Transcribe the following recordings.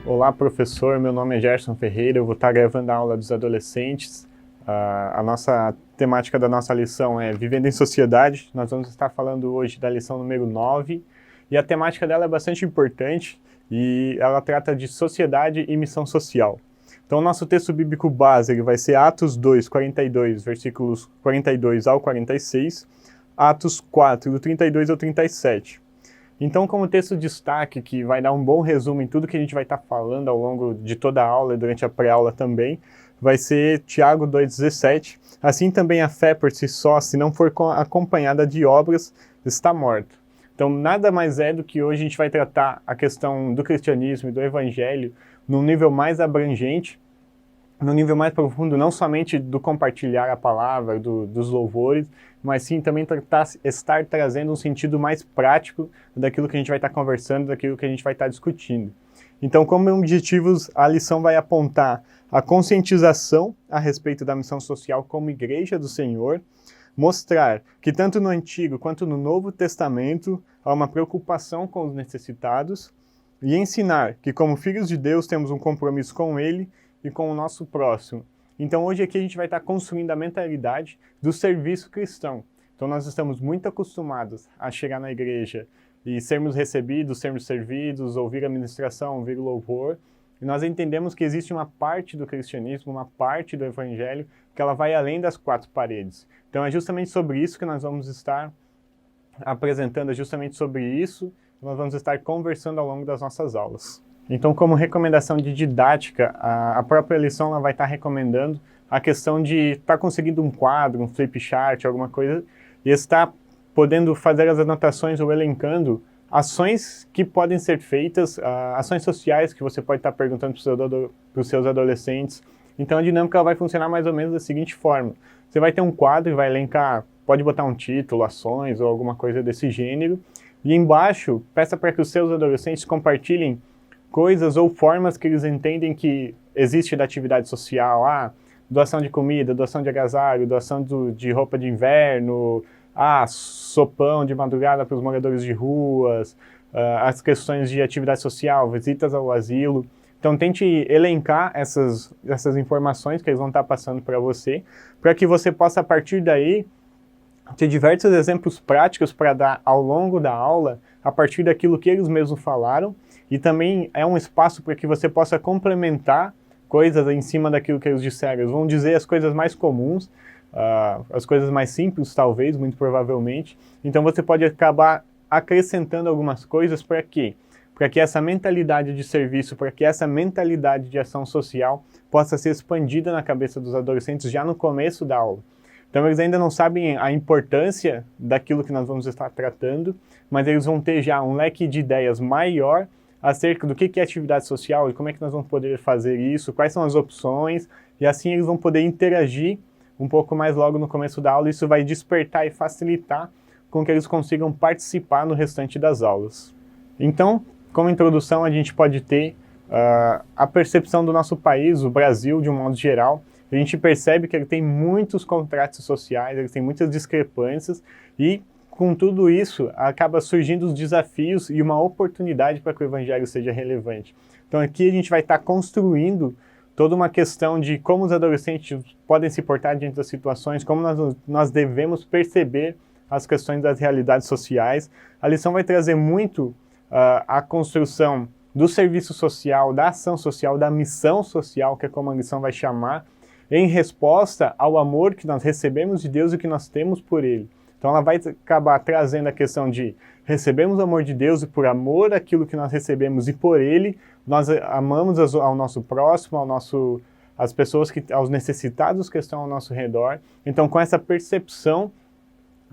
Olá, professor. Meu nome é Gerson Ferreira. Eu vou estar gravando a aula dos adolescentes. A nossa temática da nossa lição é Vivendo em Sociedade. Nós vamos estar falando hoje da lição número 9. E a temática dela é bastante importante e ela trata de sociedade e missão social. Então, o nosso texto bíblico base ele vai ser Atos 2, 42, versículos 42 ao 46, Atos 4, do 32 ao 37. Então, como texto de destaque, que vai dar um bom resumo em tudo que a gente vai estar falando ao longo de toda a aula e durante a pré-aula também, vai ser Tiago 2,17. Assim também a fé por si só, se não for acompanhada de obras, está morta. Então, nada mais é do que hoje a gente vai tratar a questão do cristianismo e do evangelho num nível mais abrangente, num nível mais profundo, não somente do compartilhar a palavra, dos louvores, mas sim também estar trazendo um sentido mais prático daquilo que a gente vai estar conversando, daquilo que a gente vai estar discutindo. Então, como objetivos, a lição vai apontar a conscientização a respeito da missão social como igreja do Senhor, mostrar que tanto no Antigo quanto no Novo Testamento há uma preocupação com os necessitados e ensinar que como filhos de Deus temos um compromisso com Ele e com o nosso próximo. Então hoje aqui a gente vai estar construindo a mentalidade do serviço cristão. Então nós estamos muito acostumados a chegar na igreja e sermos recebidos, sermos servidos, ouvir a ministração, ouvir o louvor. E nós entendemos que existe uma parte do cristianismo, uma parte do evangelho, que ela vai além das quatro paredes. Então é justamente sobre isso que nós vamos estar apresentando, é justamente sobre isso que nós vamos estar conversando ao longo das nossas aulas. Então, como recomendação de didática, a própria lição ela vai estar recomendando a questão de estar conseguindo um quadro, um flip chart, alguma coisa, e estar podendo fazer as anotações ou elencando ações que podem ser feitas, ações sociais que você pode estar perguntando para os seus adolescentes. Então, a dinâmica ela vai funcionar mais ou menos da seguinte forma. Você vai ter um quadro e vai elencar, pode botar um título, ações ou alguma coisa desse gênero, e embaixo, peça para que os seus adolescentes compartilhem coisas ou formas que eles entendem que existe da atividade social, doação de comida, doação de agasalho, doação de roupa de inverno, sopão de madrugada para os moradores de ruas, as questões de atividade social, visitas ao asilo. Então tente elencar essas informações que eles vão estar passando para você, para que você possa a partir daí ter diversos exemplos práticos para dar ao longo da aula, a partir daquilo que eles mesmos falaram, e também é um espaço para que você possa complementar coisas em cima daquilo que eles disseram. Eles vão dizer as coisas mais comuns, as coisas mais simples, talvez, muito provavelmente. Então você pode acabar acrescentando algumas coisas para quê? Para que essa mentalidade de serviço, para que essa mentalidade de ação social possa ser expandida na cabeça dos adolescentes já no começo da aula. Então eles ainda não sabem a importância daquilo que nós vamos estar tratando, mas eles vão ter já um leque de ideias maior acerca do que é atividade social e como é que nós vamos poder fazer isso, quais são as opções, e assim eles vão poder interagir um pouco mais logo no começo da aula. Isso vai despertar e facilitar com que eles consigam participar no restante das aulas. Então, como introdução, a gente pode ter a percepção do nosso país, o Brasil, de um modo geral. A gente percebe que ele tem muitos contratos sociais, ele tem muitas discrepâncias e com tudo isso, acaba surgindo os desafios e uma oportunidade para que o evangelho seja relevante. Então aqui a gente vai estar construindo toda uma questão de como os adolescentes podem se portar diante das situações, como nós devemos perceber as questões das realidades sociais. A lição vai trazer muito a construção do serviço social, da ação social, da missão social, que é como a lição vai chamar, em resposta ao amor que nós recebemos de Deus e que nós temos por Ele. Então ela vai acabar trazendo a questão de recebemos o amor de Deus e por amor àquilo que nós recebemos e por Ele, nós amamos ao nosso próximo, às pessoas, aos necessitados que estão ao nosso redor. Então com essa percepção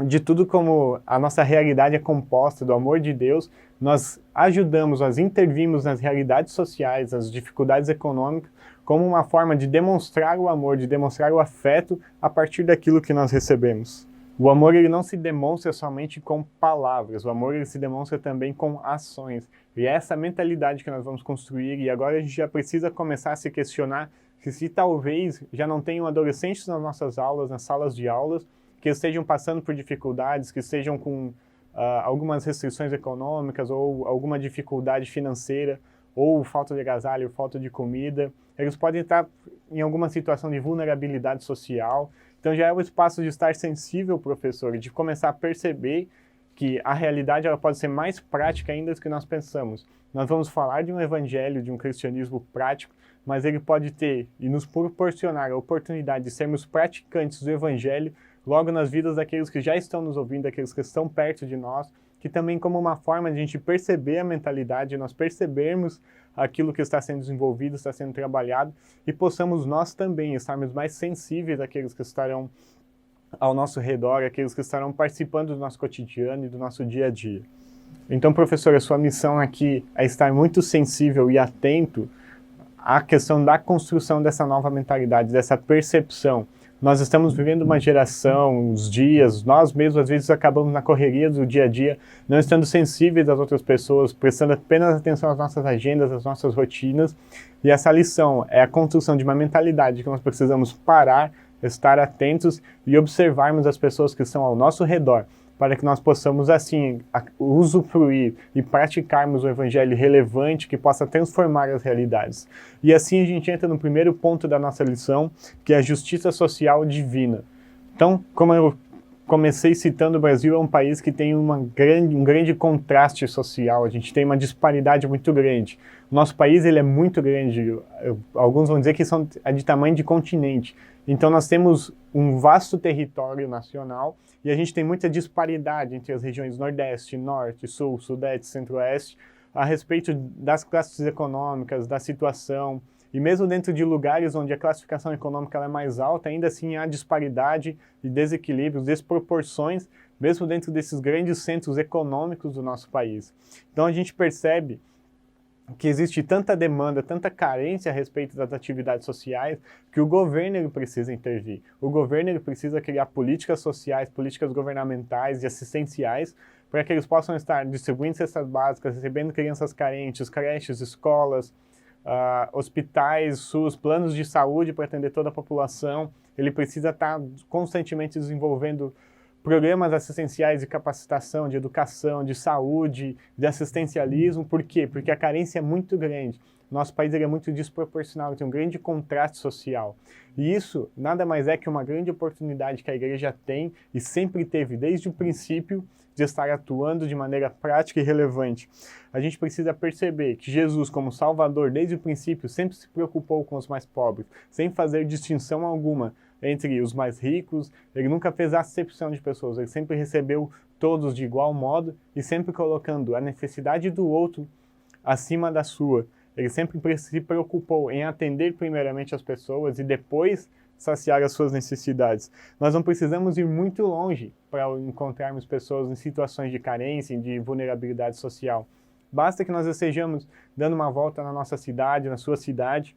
de tudo como a nossa realidade é composta do amor de Deus, nós ajudamos, nós intervimos nas realidades sociais, nas dificuldades econômicas, como uma forma de demonstrar o amor, de demonstrar o afeto a partir daquilo que nós recebemos. O amor ele não se demonstra somente com palavras, o amor ele se demonstra também com ações. E é essa mentalidade que nós vamos construir, e agora a gente já precisa começar a se questionar se talvez já não tenham adolescentes nas nossas aulas, nas salas de aulas, que estejam passando por dificuldades, que estejam com algumas restrições econômicas ou alguma dificuldade financeira, ou falta de agasalho, falta de comida. Eles podem estar em alguma situação de vulnerabilidade social. Então já é o espaço de estar sensível, professor, de começar a perceber que a realidade ela pode ser mais prática ainda do que nós pensamos. Nós vamos falar de um evangelho, de um cristianismo prático, mas ele pode ter e nos proporcionar a oportunidade de sermos praticantes do evangelho logo nas vidas daqueles que já estão nos ouvindo, daqueles que estão perto de nós, que também como uma forma de a gente perceber a mentalidade, nós percebermos aquilo que está sendo desenvolvido, está sendo trabalhado, e possamos nós também estarmos mais sensíveis àqueles que estarão ao nosso redor, aqueles que estarão participando do nosso cotidiano e do nosso dia a dia. Então, professor, a sua missão aqui é estar muito sensível e atento à questão da construção dessa nova mentalidade, dessa percepção. Nós estamos vivendo uma geração, uns dias, nós mesmos às vezes acabamos na correria do dia a dia, não estando sensíveis às outras pessoas, prestando apenas atenção às nossas agendas, às nossas rotinas. E essa lição é a construção de uma mentalidade que nós precisamos parar, estar atentos e observarmos as pessoas que estão ao nosso redor, para que nós possamos, assim, usufruir e praticarmos o evangelho relevante que possa transformar as realidades. E assim a gente entra no primeiro ponto da nossa lição, que é a justiça social divina. Então, como eu comecei citando, o Brasil é um país que tem um grande contraste social, a gente tem uma disparidade muito grande. O nosso país ele é muito grande, alguns vão dizer que é de tamanho de continente. Então nós temos um vasto território nacional e a gente tem muita disparidade entre as regiões Nordeste, Norte, Sul, Sudeste, Centro-Oeste, a respeito das classes econômicas, da situação. E mesmo dentro de lugares onde a classificação econômica ela é mais alta, ainda assim há disparidade e desequilíbrios, desproporções, mesmo dentro desses grandes centros econômicos do nosso país. Então a gente percebe que existe tanta demanda, tanta carência a respeito das atividades sociais, que o governo ele precisa intervir. O governo ele precisa criar políticas sociais, políticas governamentais e assistenciais, para que eles possam estar distribuindo cestas básicas, recebendo crianças carentes, creches, escolas, hospitais, SUS, planos de saúde para atender toda a população. Ele precisa estar constantemente desenvolvendo programas assistenciais de capacitação, de educação, de saúde, de assistencialismo. Por quê? Porque a carência é muito grande. Nosso país é muito desproporcional, tem um grande contraste social. E isso nada mais é que uma grande oportunidade que a igreja tem e sempre teve desde o princípio de estar atuando de maneira prática e relevante. A gente precisa perceber que Jesus, como Salvador, desde o princípio, sempre se preocupou com os mais pobres, sem fazer distinção alguma entre os mais ricos. Ele nunca fez acepção de pessoas, ele sempre recebeu todos de igual modo e sempre colocando a necessidade do outro acima da sua. Ele sempre se preocupou em atender primeiramente as pessoas e depois saciar as suas necessidades. Nós não precisamos ir muito longe para encontrarmos pessoas em situações de carência, de vulnerabilidade social. Basta que nós estejamos dando uma volta na nossa cidade, na sua cidade,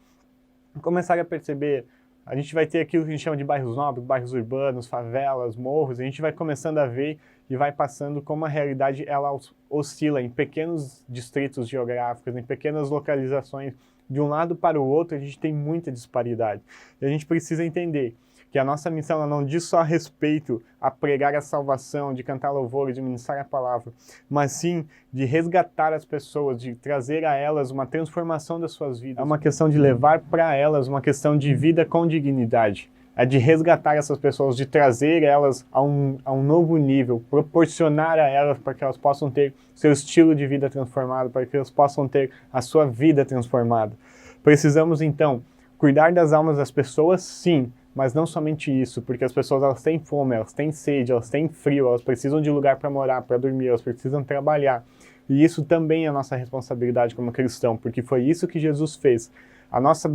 e começar a perceber. A gente vai ter aquilo que a gente chama de bairros nobres, bairros urbanos, favelas, morros, a gente vai começando a ver e vai passando como a realidade ela oscila em pequenos distritos geográficos, em pequenas localizações. De um lado para o outro, a gente tem muita disparidade. E a gente precisa entender que a nossa missão ela não diz só a respeito a pregar a salvação, de cantar louvor, de ministrar a palavra, mas sim de resgatar as pessoas, de trazer a elas uma transformação das suas vidas. É uma questão de levar para elas uma questão de vida com dignidade. É de resgatar essas pessoas, de trazer elas a um novo nível, proporcionar a elas para que elas possam ter seu estilo de vida transformado, para que elas possam ter a sua vida transformada. Precisamos, então, cuidar das almas das pessoas, sim, mas não somente isso, porque as pessoas elas têm fome, elas têm sede, elas têm frio, elas precisam de lugar para morar, para dormir, elas precisam trabalhar. E isso também é a nossa responsabilidade como cristão, porque foi isso que Jesus fez. A nossa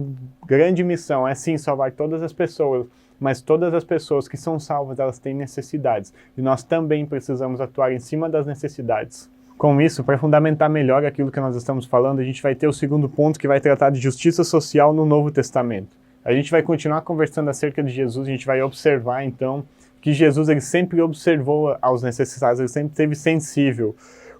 grande missão é sim salvar todas as pessoas, mas todas as pessoas que são salvas, elas têm necessidades. E nós também precisamos atuar em cima das necessidades. Com isso, para fundamentar melhor aquilo que nós estamos falando, a gente vai ter o segundo ponto que vai tratar de justiça social no Novo Testamento. A gente vai continuar conversando acerca de Jesus, a gente vai observar então que Jesus ele sempre observou aos necessitados, ele sempre esteve sensível.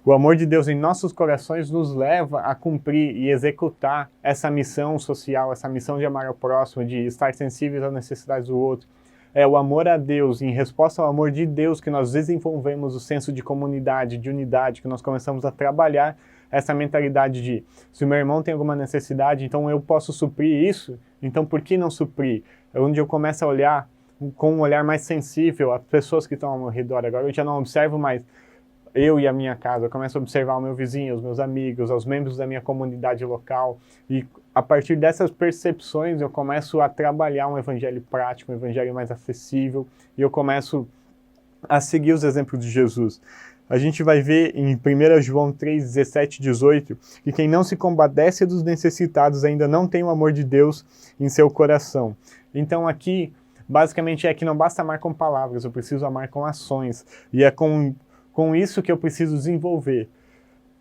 O amor de Deus em nossos corações nos leva a cumprir e executar essa missão social, essa missão de amar ao próximo, de estar sensíveis às necessidades do outro. É o amor a Deus, em resposta ao amor de Deus, que nós desenvolvemos o senso de comunidade, de unidade, que nós começamos a trabalhar essa mentalidade de, se o meu irmão tem alguma necessidade, então eu posso suprir isso, então por que não suprir? É onde eu começo a olhar com um olhar mais sensível as pessoas que estão ao meu redor. Agora eu já não observo mais eu e a minha casa, eu começo a observar o meu vizinho, os meus amigos, os membros da minha comunidade local, e a partir dessas percepções eu começo a trabalhar um evangelho prático, um evangelho mais acessível, e eu começo a seguir os exemplos de Jesus. A gente vai ver em 1 João 3, 17 e 18, que quem não se compadece dos necessitados ainda não tem o amor de Deus em seu coração. Então aqui, basicamente é que não basta amar com palavras, eu preciso amar com ações, e é com isso que eu preciso desenvolver.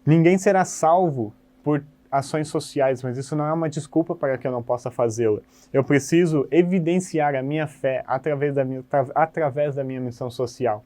Ninguém será salvo por ações sociais, mas isso não é uma desculpa para que eu não possa fazê-la. Eu preciso evidenciar a minha fé através da minha missão social.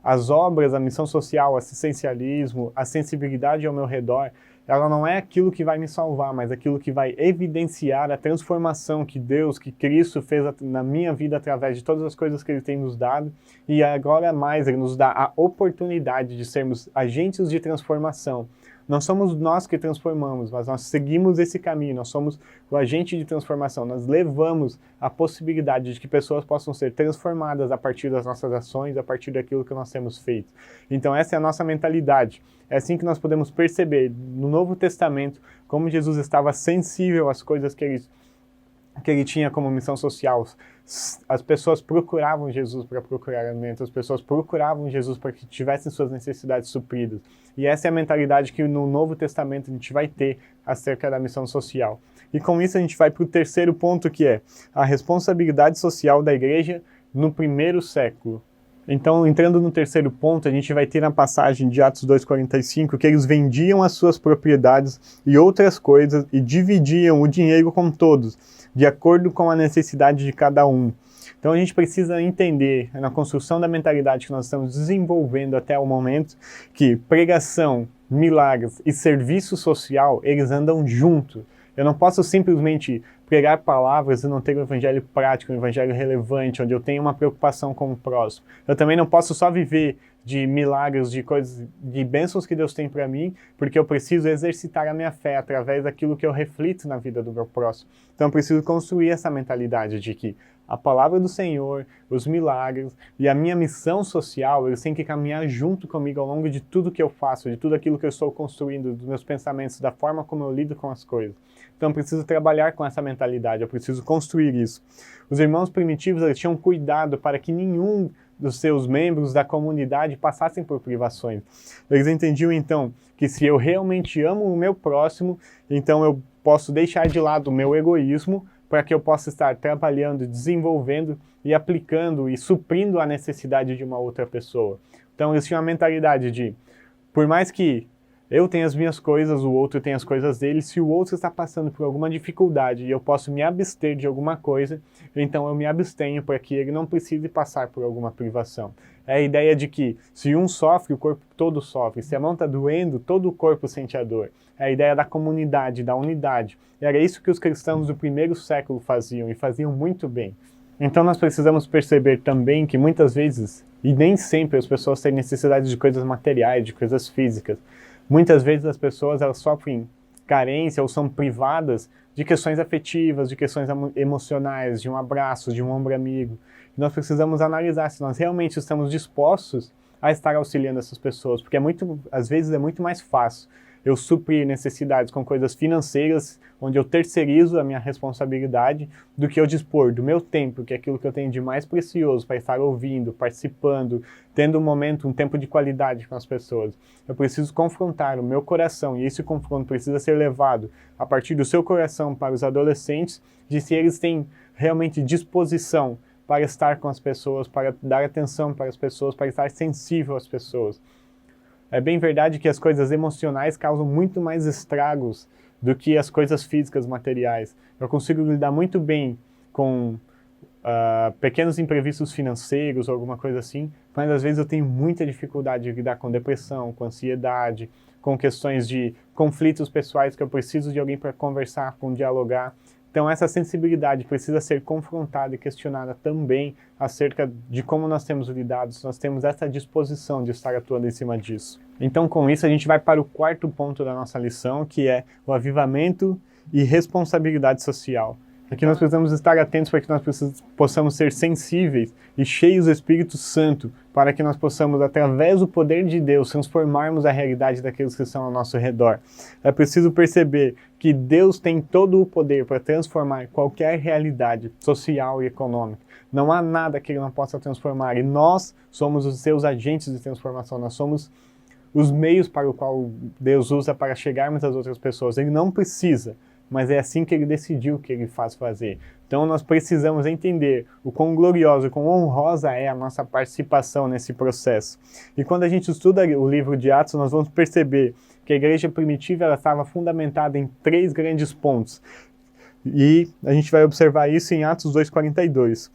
As obras, a missão social, o assistencialismo, a sensibilidade ao meu redor, ela não é aquilo que vai me salvar, mas aquilo que vai evidenciar a transformação que Deus, que Cristo fez na minha vida através de todas as coisas que Ele tem nos dado, e agora mais Ele nos dá a oportunidade de sermos agentes de transformação. Não somos nós que transformamos, mas nós seguimos esse caminho, nós somos o agente de transformação, nós levamos a possibilidade de que pessoas possam ser transformadas a partir das nossas ações, a partir daquilo que nós temos feito. Então essa é a nossa mentalidade. É assim que nós podemos perceber no Novo Testamento como Jesus estava sensível às coisas que ele tinha como missão social. As pessoas procuravam Jesus para procurar alimento, as pessoas procuravam Jesus para que tivessem suas necessidades supridas. E essa é a mentalidade que no Novo Testamento a gente vai ter acerca da missão social. E com isso a gente vai para o terceiro ponto, que é a responsabilidade social da igreja no primeiro século. Então, entrando no terceiro ponto, a gente vai ter na passagem de Atos 2,45 que eles vendiam as suas propriedades e outras coisas e dividiam o dinheiro com todos, de acordo com a necessidade de cada um. Então a gente precisa entender, na construção da mentalidade que nós estamos desenvolvendo até o momento, que pregação, milagres e serviço social, eles andam juntos. Eu não posso simplesmente pregar palavras e não ter um evangelho prático, um evangelho relevante, onde eu tenho uma preocupação com o próximo. Eu também não posso só viver de milagres, de coisas, de bênçãos que Deus tem para mim, porque eu preciso exercitar a minha fé através daquilo que eu reflito na vida do meu próximo. Então eu preciso construir essa mentalidade de que a palavra do Senhor, os milagres e a minha missão social, eles têm que caminhar junto comigo ao longo de tudo que eu faço, de tudo aquilo que eu estou construindo, dos meus pensamentos, da forma como eu lido com as coisas. Então eu preciso trabalhar com essa mentalidade, eu preciso construir isso. Os irmãos primitivos, eles tinham cuidado para que nenhum dos seus membros da comunidade passassem por privações. Eles entendiam então que se eu realmente amo o meu próximo, então eu posso deixar de lado o meu egoísmo para que eu possa estar trabalhando, desenvolvendo e aplicando e suprindo a necessidade de uma outra pessoa. Então eles tinham a mentalidade de, por mais que eu tenha as minhas coisas, o outro tem as coisas dele, se o outro está passando por alguma dificuldade e eu posso me abster de alguma coisa, então eu me abstenho para que ele não precise passar por alguma privação. É a ideia de que se um sofre, o corpo todo sofre. Se a mão está doendo, todo o corpo sente a dor. É a ideia da comunidade, da unidade. E era isso que os cristãos do primeiro século faziam, e faziam muito bem. Então nós precisamos perceber também que muitas vezes, e nem sempre, as pessoas têm necessidade de coisas materiais, de coisas físicas. Muitas vezes as pessoas elas sofrem carência ou são privadas de questões afetivas, de questões emocionais, de um abraço, de um ombro amigo. E nós precisamos analisar se nós realmente estamos dispostos a estar auxiliando essas pessoas, porque às vezes é muito mais fácil eu suprir necessidades com coisas financeiras, onde eu terceirizo a minha responsabilidade, do que eu dispor do meu tempo, que é aquilo que eu tenho de mais precioso, para estar ouvindo, participando, tendo um tempo de qualidade com as pessoas. Eu preciso confrontar o meu coração, e esse confronto precisa ser levado a partir do seu coração para os adolescentes, de se eles têm realmente disposição para estar com as pessoas, para dar atenção para as pessoas, para estar sensível às pessoas. É bem verdade que as coisas emocionais causam muito mais estragos do que as coisas físicas, materiais. Eu consigo lidar muito bem com pequenos imprevistos financeiros ou alguma coisa assim, mas às vezes eu tenho muita dificuldade de lidar com depressão, com ansiedade, com questões de conflitos pessoais que eu preciso de alguém para conversar, com dialogar. Então essa sensibilidade precisa ser confrontada e questionada também acerca de como nós temos lidado, se nós temos essa disposição de estar atuando em cima disso. Então, com isso, a gente vai para o quarto ponto da nossa lição, que é o avivamento e responsabilidade social. Aqui nós precisamos estar atentos para que nós possamos ser sensíveis e cheios do Espírito Santo, para que nós possamos, através do poder de Deus, transformarmos a realidade daqueles que estão ao nosso redor. É preciso perceber que Deus tem todo o poder para transformar qualquer realidade social e econômica. Não há nada que Ele não possa transformar, e nós somos os seus agentes de transformação, nós somos os meios para o qual Deus usa para chegarmos às outras pessoas. Ele não precisa, mas é assim que Ele decidiu que Ele faz fazer. Então nós precisamos entender o quão gloriosa, o quão honrosa é a nossa participação nesse processo. E quando a gente estuda o livro de Atos, nós vamos perceber que a igreja primitiva ela estava fundamentada em 3 grandes pontos. E a gente vai observar isso em Atos 2:42.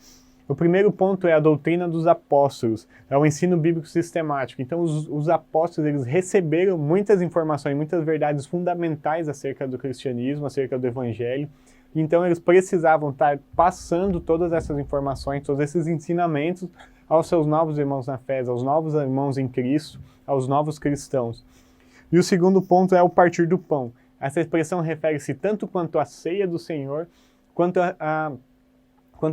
O primeiro ponto é a doutrina dos apóstolos, é o ensino bíblico sistemático. Então os apóstolos eles receberam muitas informações, muitas verdades fundamentais acerca do cristianismo, acerca do evangelho. Então eles precisavam estar passando todas essas informações, todos esses ensinamentos aos seus novos irmãos na fé, aos novos irmãos em Cristo, aos novos cristãos. E o segundo ponto é o partir do pão. Essa expressão refere-se tanto quanto à ceia do Senhor, quanto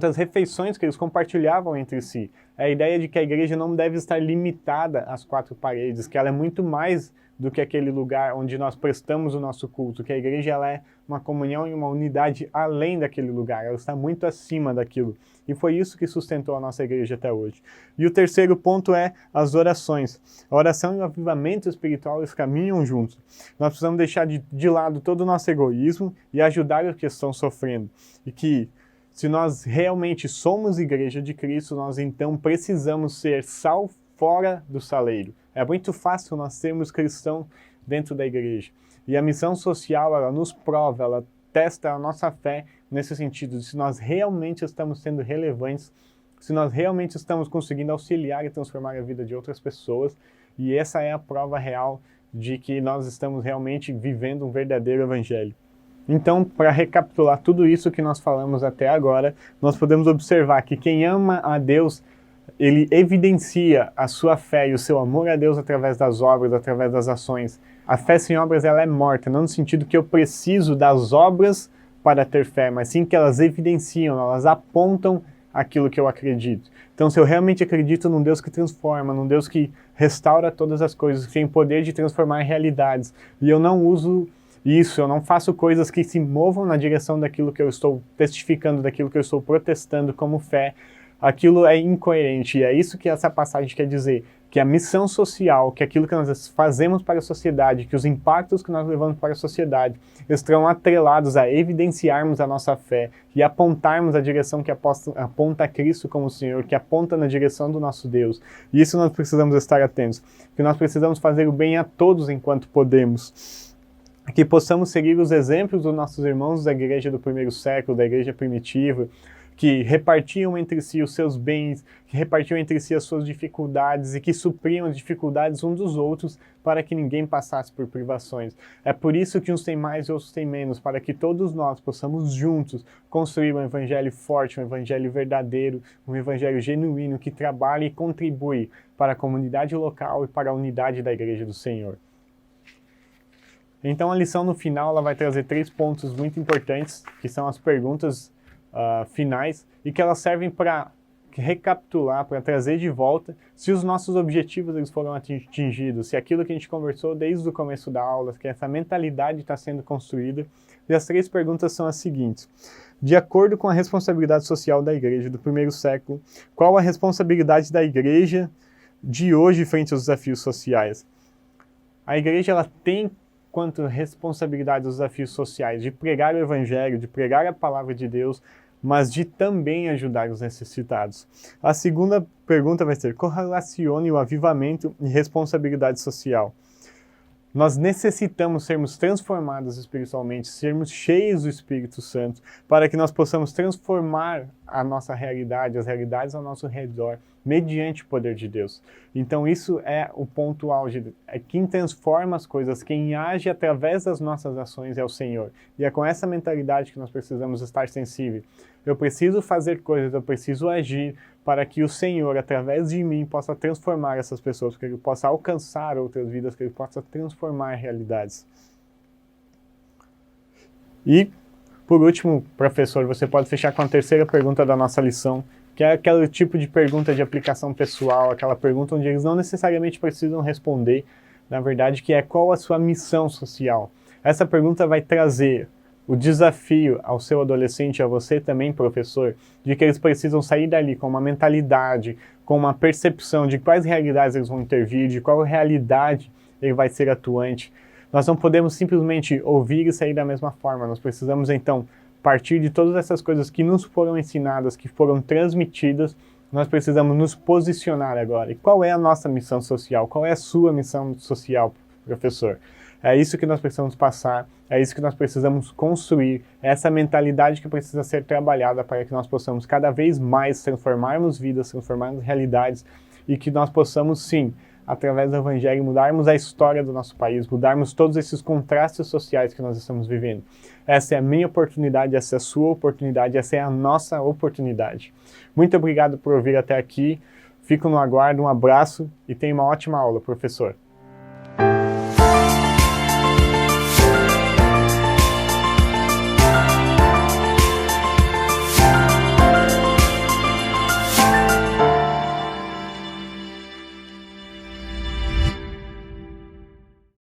às refeições que eles compartilhavam entre si. É a ideia de que a igreja não deve estar limitada às 4 paredes, que ela é muito mais do que aquele lugar onde nós prestamos o nosso culto, que a igreja ela é uma comunhão e uma unidade além daquele lugar, ela está muito acima daquilo. E foi isso que sustentou a nossa igreja até hoje. E o terceiro ponto é as orações. A oração e o avivamento espiritual eles caminham juntos. Nós precisamos deixar de lado todo o nosso egoísmo e ajudar os que estão sofrendo. E que se nós realmente somos igreja de Cristo, nós então precisamos ser sal fora do saleiro. É muito fácil nós sermos cristãos dentro da igreja. E a missão social, ela nos prova, ela testa a nossa fé nesse sentido, de se nós realmente estamos sendo relevantes, se nós realmente estamos conseguindo auxiliar e transformar a vida de outras pessoas. E essa é a prova real de que nós estamos realmente vivendo um verdadeiro evangelho. Então, para recapitular tudo isso que nós falamos até agora, nós podemos observar que quem ama a Deus, ele evidencia a sua fé e o seu amor a Deus através das obras, através das ações. A fé sem obras ela é morta, não no sentido que eu preciso das obras para ter fé, mas sim que elas evidenciam, elas apontam aquilo que eu acredito. Então, se eu realmente acredito num Deus que transforma, num Deus que restaura todas as coisas, que tem poder de transformar realidades, e eu não uso isso, eu não faço coisas que se movam na direção daquilo que eu estou testificando, daquilo que eu estou protestando como fé, aquilo é incoerente. E é isso que essa passagem quer dizer, que a missão social, que aquilo que nós fazemos para a sociedade, que os impactos que nós levamos para a sociedade estão atrelados a evidenciarmos a nossa fé e apontarmos a direção que aponta a Cristo como Senhor, que aponta na direção do nosso Deus. E isso nós precisamos estar atentos, que nós precisamos fazer o bem a todos enquanto podemos. Que possamos seguir os exemplos dos nossos irmãos da igreja do primeiro século, da igreja primitiva, que repartiam entre si os seus bens, que repartiam entre si as suas dificuldades e que supriam as dificuldades uns dos outros para que ninguém passasse por privações. É por isso que uns têm mais e outros têm menos, para que todos nós possamos juntos construir um evangelho forte, um evangelho verdadeiro, um evangelho genuíno que trabalhe e contribui para a comunidade local e para a unidade da igreja do Senhor. Então a lição no final ela vai trazer 3 pontos muito importantes, que são as perguntas finais, e que elas servem para recapitular, para trazer de volta se os nossos objetivos eles foram atingidos, se aquilo que a gente conversou desde o começo da aula, que essa mentalidade está sendo construída. E as 3 perguntas são as seguintes. De acordo com a responsabilidade social da igreja do primeiro século, qual a responsabilidade da igreja de hoje frente aos desafios sociais? A igreja ela tem quanto responsabilidade dos desafios sociais de pregar o evangelho, de pregar a palavra de Deus, mas de também ajudar os necessitados. A segunda pergunta vai ser: correlacione o avivamento e responsabilidade social. Nós necessitamos sermos transformados espiritualmente, sermos cheios do Espírito Santo, para que nós possamos transformar a nossa realidade, as realidades ao nosso redor, mediante o poder de Deus. Então isso é o ponto auge. É quem transforma as coisas, quem age através das nossas ações é o Senhor. E é com essa mentalidade que nós precisamos estar sensíveis. Eu preciso fazer coisas, eu preciso agir para que o Senhor, através de mim, possa transformar essas pessoas, que Ele possa alcançar outras vidas, que Ele possa transformar realidades. E, por último, professor, você pode fechar com a terceira pergunta da nossa lição, que é aquele tipo de pergunta de aplicação pessoal, aquela pergunta onde eles não necessariamente precisam responder, na verdade, que é: qual a sua missão social? Essa pergunta vai trazer o desafio ao seu adolescente, a você também, professor, de que eles precisam sair dali com uma mentalidade, com uma percepção de quais realidades eles vão intervir, de qual realidade ele vai ser atuante. Nós não podemos simplesmente ouvir e sair da mesma forma, nós precisamos então partir de todas essas coisas que nos foram ensinadas, que foram transmitidas, nós precisamos nos posicionar agora. E qual é a nossa missão social? Qual é a sua missão social, professor? É isso que nós precisamos passar, é isso que nós precisamos construir, é essa mentalidade que precisa ser trabalhada para que nós possamos cada vez mais transformarmos vidas, transformarmos realidades e que nós possamos, sim, através do Evangelho, mudarmos a história do nosso país, mudarmos todos esses contrastes sociais que nós estamos vivendo. Essa é a minha oportunidade, essa é a sua oportunidade, essa é a nossa oportunidade. Muito obrigado por ouvir até aqui, fico no aguardo, um abraço e tenha uma ótima aula, professor.